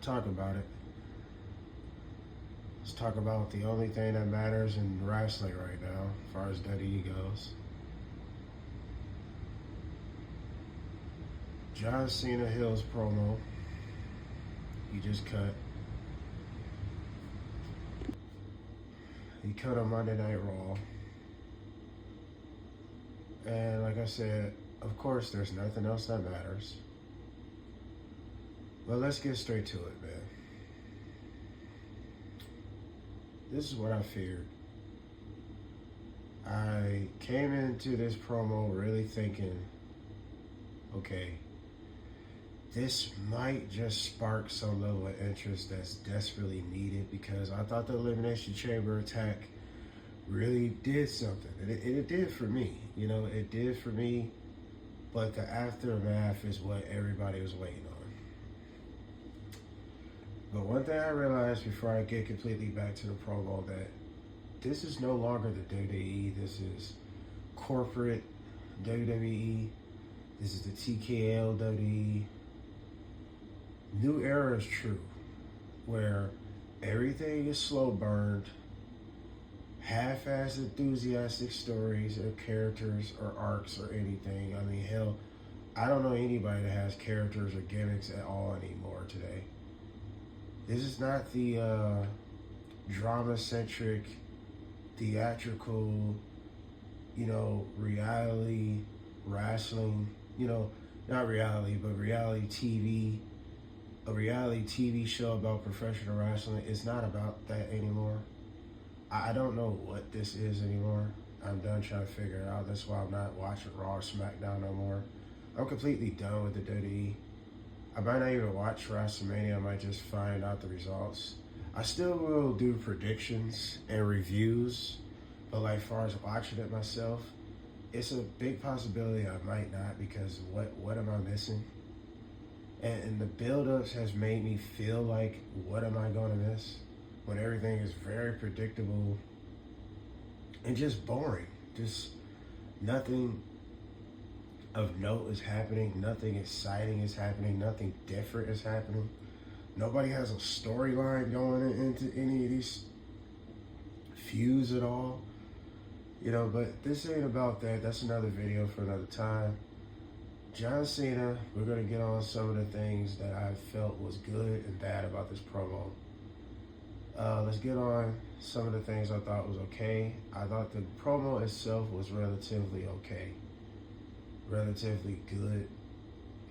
talk about it. Let's talk about the only thing that matters in wrestling right now, as far as WWE goes. John Cena Hill's promo. He just cut. He cut on Monday Night Raw. And like I said, of course, there's nothing else that matters. But let's get straight to it, man. This is what I feared. I came into this promo really thinking, okay, this might just spark some level of interest that's desperately needed, because I thought the Elimination Chamber attack really did something. It did for me. You know, it did for me, but the aftermath is what everybody was waiting on. But one thing I realized before I get completely back to the promo, that this is no longer the WWE. This is corporate WWE. This is the TKO WWE. New era is true, where everything is slow burned, half-assed enthusiastic stories or characters or arcs or anything. I mean, hell, I don't know anybody that has characters or gimmicks at all anymore today. This is not the drama-centric, theatrical, reality wrestling, not reality, but reality TV. A reality TV show about professional wrestling. It's not about that anymore. I don't know what this is anymore. I'm done trying to figure it out. That's why I'm not watching Raw or SmackDown no more. I'm completely done with the WWE. I might not even watch WrestleMania. I might just find out the results. I still will do predictions and reviews, but like, as far as watching it myself, it's a big possibility I might not, because what am I missing? And the build-ups has made me feel like, what am I going to miss? When everything is very predictable and just boring. Just nothing of note is happening. Nothing exciting is happening. Nothing different is happening. Nobody has a storyline going into any of these feuds at all. But this ain't about that. That's another video for another time. John Cena, we're going to get on some of the things that I felt was good and bad about this promo. Let's get on some of the things I thought was okay. I thought the promo itself was relatively okay. Relatively good.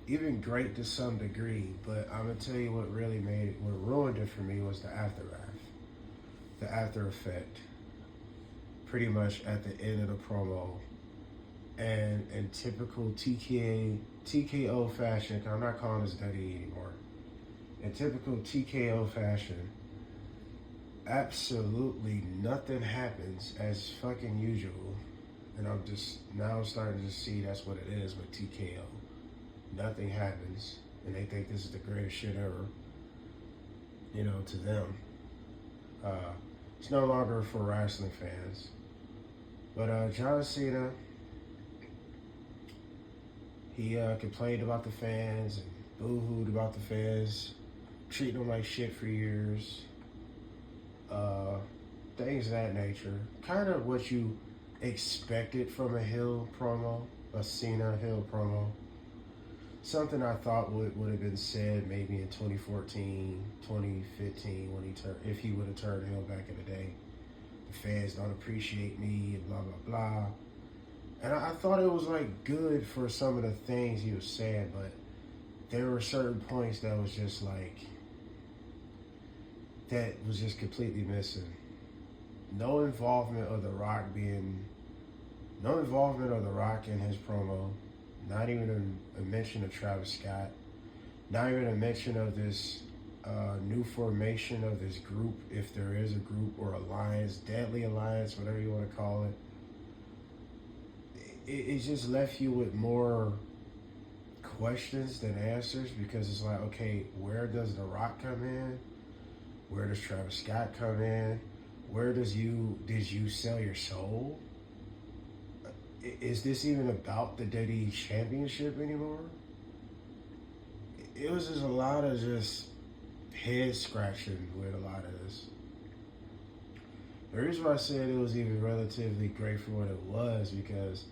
Even great to some degree, but I'm going to tell you what ruined it for me was the aftermath. The after effect. Pretty much at the end of the promo. And in typical TKO fashion, I'm not calling this WWE anymore. In typical TKO fashion, absolutely nothing happens as fucking usual. And I'm now starting to see that's what it is with TKO. Nothing happens, and they think this is the greatest shit ever, to them. It's no longer for wrestling fans. But John Cena, he complained about the fans and boo-hooed about the fans, treating them like shit for years. Things of that nature. Kind of what you expected from a Hill promo, a Cena Hill promo. Something I thought would have been said maybe in 2014, 2015, if he would have turned Hill back in the day. The fans don't appreciate me and blah, blah, blah. And I thought it was like good for some of the things he was saying, but there were certain points that was just like, that was just completely missing. No involvement of The Rock in his promo. Not even a mention of Travis Scott. Not even a mention of this new formation of this group, if there is a group or alliance, deadly alliance, whatever you want to call it. It just left you with more questions than answers, because it's like, okay, where does The Rock come in? Where does Travis Scott come in? Where did you sell your soul? Is this even about the WWE Championship anymore? It was just a lot of just head scratching with a lot of this. The reason why I said it was even relatively great for what it was because,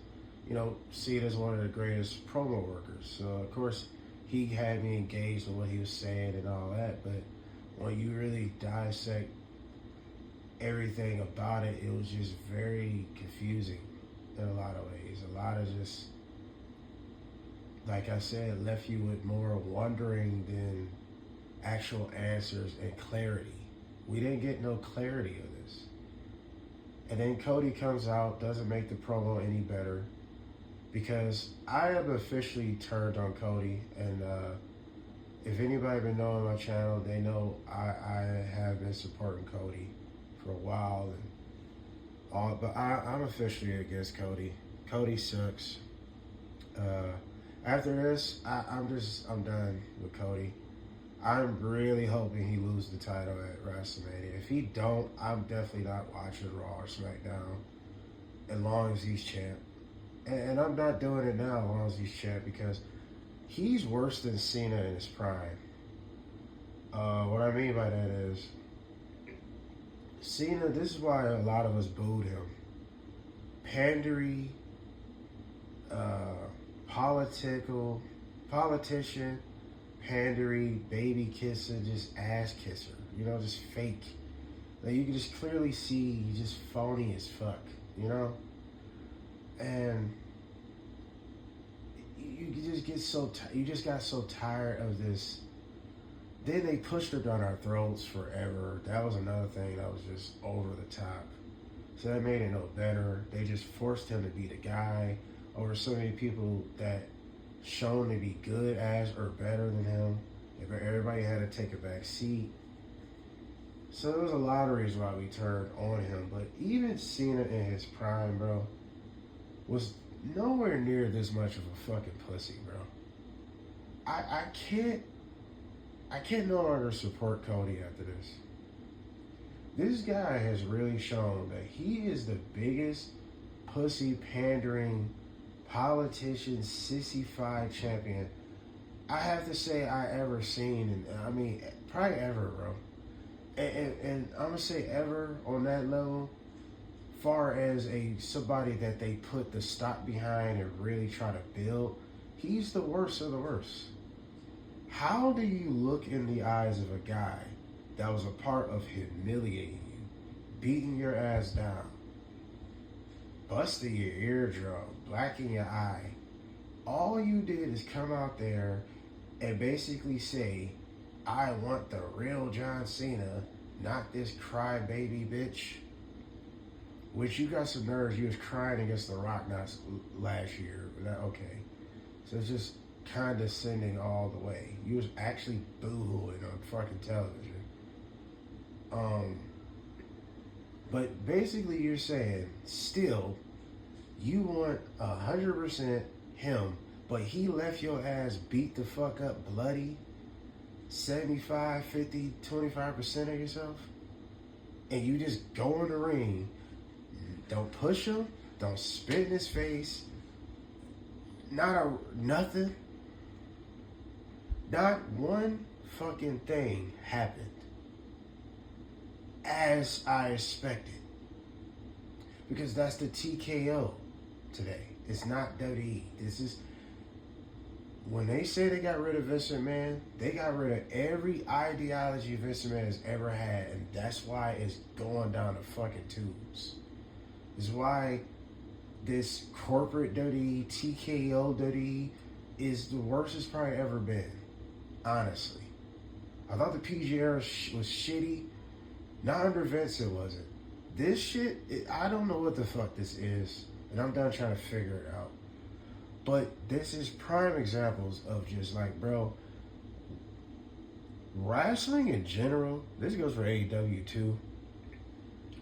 Cena's one of the greatest promo workers. So, of course, he had me engaged in what he was saying and all that. But when you really dissect everything about it, it was just very confusing in a lot of ways. A lot of just, like I said, left you with more wondering than actual answers and clarity. We didn't get no clarity of this. And then Cody comes out, doesn't make the promo any better, because I have officially turned on Cody. And if anybody been knowing my channel, they know I have been supporting Cody for a while. But I'm officially against Cody. Cody sucks. After this, I'm done with Cody. I'm really hoping he loses the title at WrestleMania. If he don't, I'm definitely not watching Raw or SmackDown as long as he's champ. And I'm not doing it now as long as he's champ because he's worse than Cena in his prime. What I mean by that is, Cena, this is why a lot of us booed him. Pandery, politician, pandery, baby kisser, just ass kisser. Just fake. Like you can just clearly see he's just phony as fuck, And you just get you just got so tired of this. Then they pushed it down our throats forever. That was another thing that was just over the top. So that made it no better. They just forced him to be the guy over so many people that shown to be good as or better than him. Everybody had to take a back seat. So there was a lot of reasons why we turned on him. But even Cena in his prime, bro, was nowhere near this much of a fucking pussy, bro. I can't no longer support Cody after this. This guy has really shown that he is the biggest pussy pandering politician, sissified champion I have to say I ever seen, and I mean probably ever, bro. And I'm gonna say ever on that level, far as somebody that they put the stock behind and really try to build. He's the worst of the worst. How do you look in the eyes of a guy that was a part of humiliating you, beating your ass down, busting your eardrum, blacking your eye? All you did is come out there and basically say, I want the real John Cena, not this crybaby bitch. Which you got some nerves. You was crying against The Rock last year. Okay. So it's just condescending all the way. You was actually boo-hooing on fucking television. But basically you're saying, still, you want 100% him, but he left your ass beat the fuck up bloody 75, 50, 25% of yourself? And you just go in the ring, don't push him, don't spit in his face, nothing. Not one fucking thing happened as I expected. Because that's the TKO today. It's not WWE. This is, when they say they got rid of Vince McMahon, they got rid of every ideology Vince McMahon has ever had, and that's why it's going down the fucking tubes. It's why this corporate WWE, TKO WWE, is the worst it's probably ever been. Honestly. I thought the PG era was shitty. Not under Vince it wasn't. This shit, I don't know what the fuck this is, and I'm done trying to figure it out. But this is prime examples of just like, bro, wrestling in general, this goes for AEW too,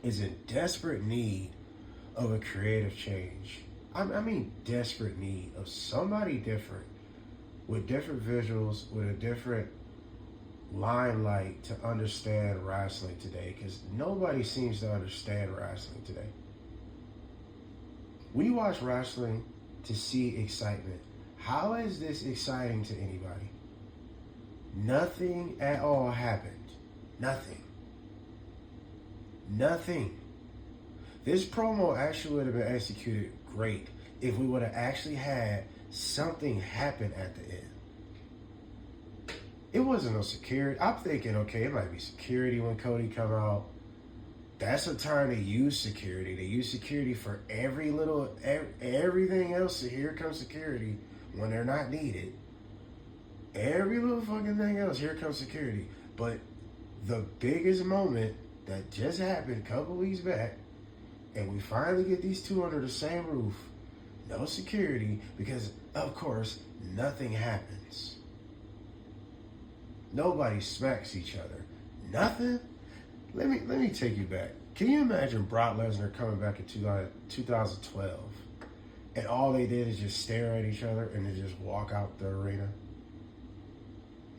is in desperate need of a creative change. I mean desperate need of somebody different, with different visuals, with a different limelight to understand wrestling today, because nobody seems to understand wrestling today. We watch wrestling to see excitement. How is this exciting to anybody? Nothing at all happened. Nothing. Nothing. This promo actually would have been executed great if we would have actually had something happen at the end. It wasn't no security. I'm thinking, okay, it might be security when Cody come out. That's a time to use security. They use security for everything else. So here comes security when they're not needed. Every little fucking thing else, here comes security. But the biggest moment that just happened a couple weeks back, and we finally get these two under the same roof, no security, because of course nothing happens. Nobody smacks each other. Nothing. Let me take you back. Can you imagine Brock Lesnar coming back in 2012, and all they did is just stare at each other and then just walk out the arena?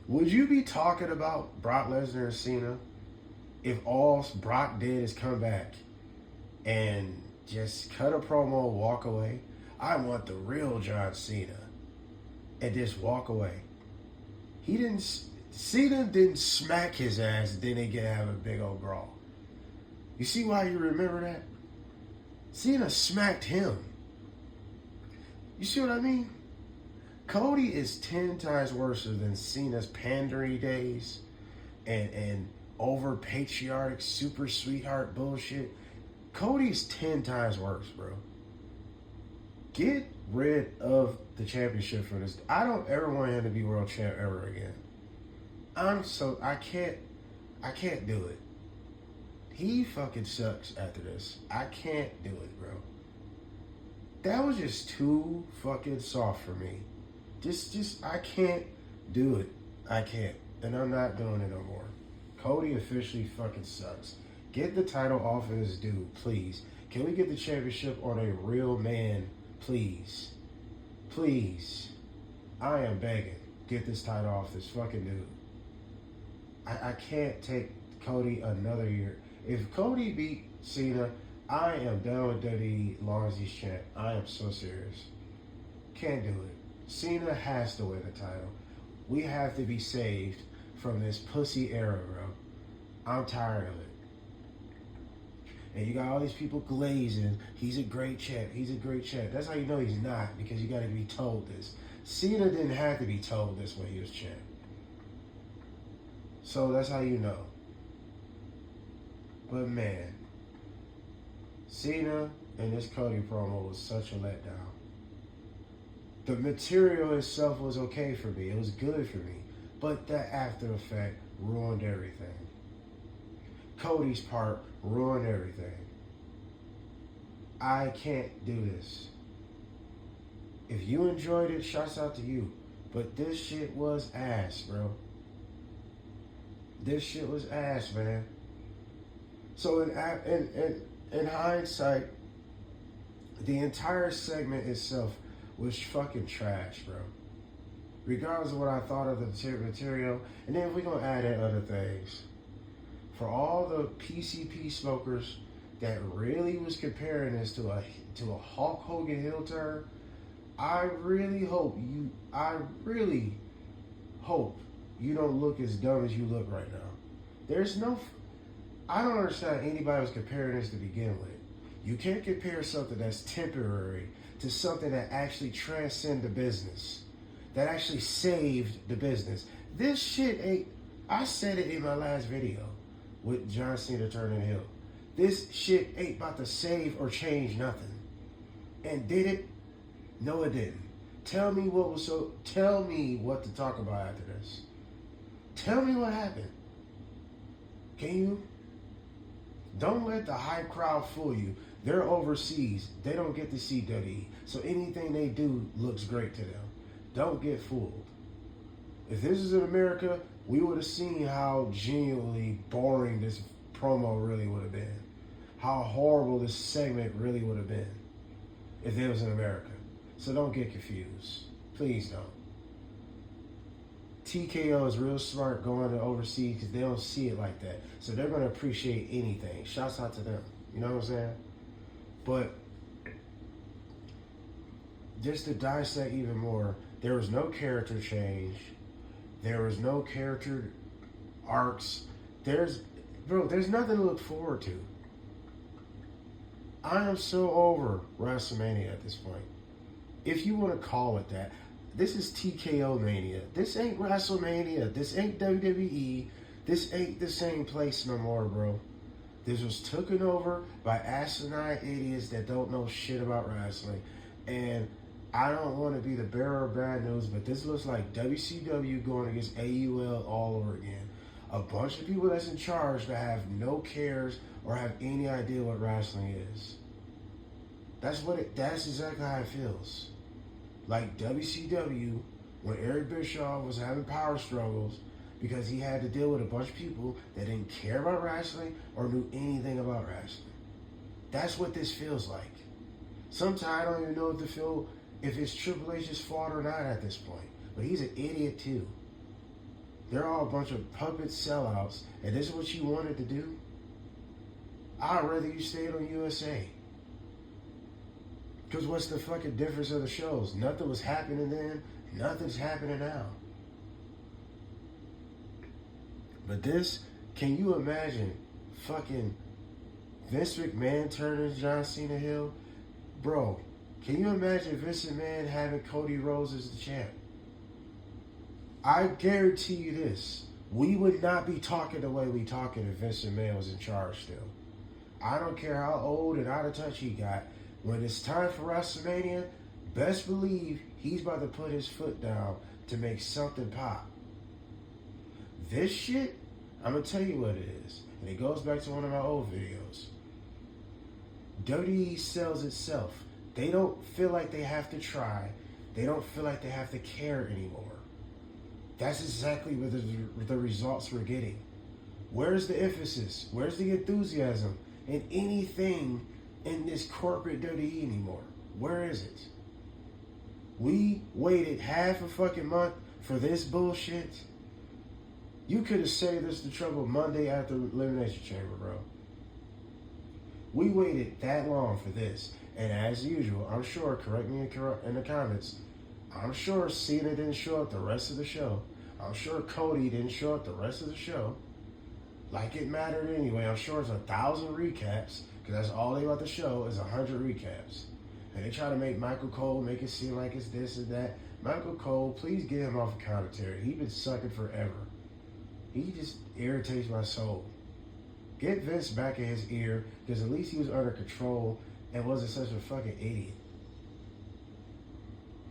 Would you be talking about Brock Lesnar and Cena if all Brock did is come back and just cut a promo, walk away? I want the real John Cena, and just walk away. Cena didn't smack his ass, then they get to have a big old brawl. You see why you remember that? Cena smacked him. You see what I mean? Cody is 10 times worse than Cena's pandering days and over patriotic super sweetheart bullshit. Cody's 10 times worse, bro. Get rid of the championship for this. I don't ever want him to be world champ ever again. I can't do it. He fucking sucks after this. I can't do it, bro. That was just too fucking soft for me. I can't do it. I can't. And I'm not doing it no more. Cody officially fucking sucks. Get the title off of this dude, please. Can we get the championship on a real man, please? Please. I am begging. Get this title off this fucking dude. I can't take Cody another year. If Cody beat Cena, I am done with WWE as long as he's champ. I am so serious. Can't do it. Cena has to win the title. We have to be saved from this pussy era, bro. I'm tired of it. And you got all these people glazing. He's a great champ. He's a great champ. That's how you know he's not, because you got to be told this. Cena didn't have to be told this when he was champ. So that's how you know. But man, Cena and this Cody promo was such a letdown. The material itself was okay for me. It was good for me. But the after effect ruined everything. Cody's part ruined everything. I can't do this. If you enjoyed it, shouts out to you. But this shit was ass, bro. This shit was ass, man. So in hindsight, the entire segment itself was fucking trash, bro. Regardless of what I thought of the material, and then we're gonna add in other things. For all the PCP smokers that really was comparing this to a Hulk Hogan heel turn, I really hope you don't look as dumb as you look right now. I don't understand anybody was comparing this to begin with. You can't compare something that's temporary to something that actually transcends the business, that actually saved the business. This shit ain't, I said it in my last video with John Cena turning heel. This shit ain't about to save or change nothing. And did it? No, it didn't. Tell me what to talk about after this. Tell me what happened. Can you? Don't let the hype crowd fool you. They're overseas. They don't get to see WWE. So anything they do looks great to them. Don't get fooled. If this was in America, we would have seen how genuinely boring this promo really would have been. How horrible this segment really would have been if it was in America. So don't get confused. Please don't. TKO is real smart going to overseas because they don't see it like that. So they're going to appreciate anything. Shouts out to them. You know what I'm saying? But just to dissect even more, there was no character change. There was no character arcs. There's nothing to look forward to. I am so over WrestleMania at this point. If you want to call it that, this is TKO Mania. This ain't WrestleMania. This ain't WWE. This ain't the same place no more, bro. This was taken over by asinine idiots that don't know shit about wrestling. And I don't want to be the bearer of bad news, but this looks like WCW going against AUL all over again. A bunch of people that's in charge that have no cares or have any idea what wrestling is. That's exactly how it feels. Like WCW, when Eric Bischoff was having power struggles because he had to deal with a bunch of people that didn't care about wrestling or knew anything about wrestling. That's what this feels like. Sometimes I don't even know if it's Triple H's fault or not at this point. But he's an idiot too. They're all a bunch of puppet sellouts, and this is what you wanted to do? I'd rather you stayed on USA. Because what's the fucking difference of the shows? Nothing was happening then. Nothing's happening now. But this, can you imagine fucking Vince McMahon turning John Cena heel? Bro, can you imagine Vince McMahon having Cody Rhodes as the champ? I guarantee you this. We would not be talking the way we talking if Vince McMahon was in charge still. I don't care how old and out of touch he got. When it's time for WrestleMania, best believe he's about to put his foot down to make something pop. This shit, I'm going to tell you what it is. And it goes back to one of my old videos. WWE sells itself. They don't feel like they have to try. They don't feel like they have to care anymore. That's exactly what the results we're getting. Where's the emphasis? Where's the enthusiasm in anything in this corporate WWE anymore? Where is it? We waited half a fucking month for this bullshit. You could have saved us the trouble Monday after Elimination Chamber, bro. We waited that long for this. And as usual, I'm sure, correct me in the comments, I'm sure Cena didn't show up the rest of the show. I'm sure Cody didn't show up the rest of the show. Like it mattered anyway. I'm sure it's 1,000 recaps, because that's all they about to show is 100 recaps. And they try to make Michael Cole make it seem like it's this and that. Michael Cole, please get him off of commentary. He's been sucking forever. He just irritates my soul. Get Vince back in his ear, because at least he was under control and wasn't such a fucking idiot.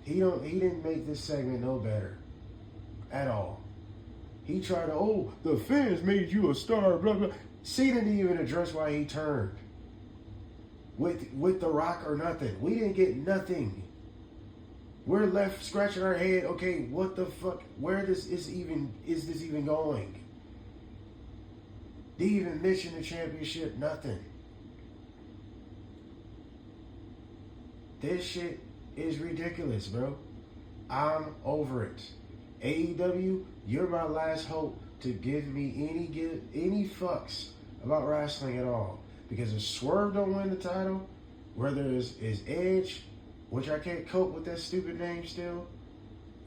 He didn't make this segment no better. At all. He tried to, the fans made you a star, blah, blah. Cena didn't even address why he turned. With The Rock or nothing. We didn't get nothing. We're left scratching our head, okay, what the fuck? Where is this even going? Did he even mention the championship? Nothing. This shit is ridiculous, bro. I'm over it. AEW, you're my last hope to give me any fucks about wrestling at all. Because if Swerve don't win the title, whether it's Edge, which I can't cope with that stupid name still,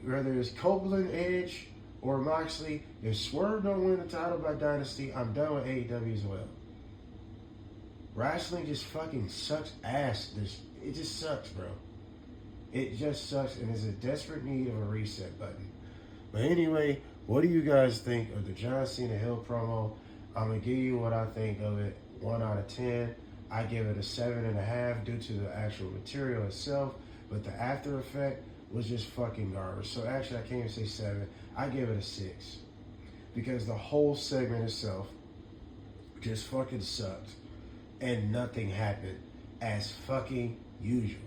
whether it's Copeland, Edge, or Moxley, if Swerve don't win the title by Dynasty, I'm done with AEW as well. Wrestling just fucking sucks ass. It just sucks, bro. It just sucks, and is in desperate need of a reset button. But anyway, what do you guys think of the John Cena Hill promo? I'm going to give you what I think of it. 1 out of 10. I give it a 7.5 due to the actual material itself. But the after effect was just fucking garbage. So actually, I can't even say 7. I give it a 6. Because the whole segment itself just fucking sucked. And nothing happened as fucking usual.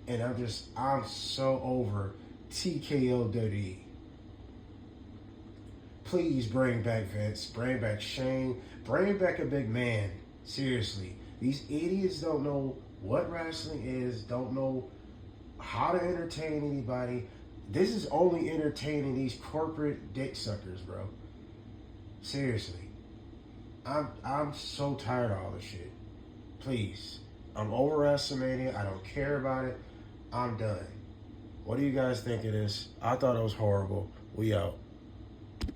And I'm so over TKO WWE. Please bring back Vince, bring back Shane, bring back a big man. Seriously. These idiots don't know what wrestling is, don't know how to entertain anybody. This is only entertaining these corporate dick suckers, bro. Seriously. I'm so tired of all this shit. Please. I'm over WrestleMania. I don't care about it. I'm done. What do you guys think of this? I thought it was horrible. We out.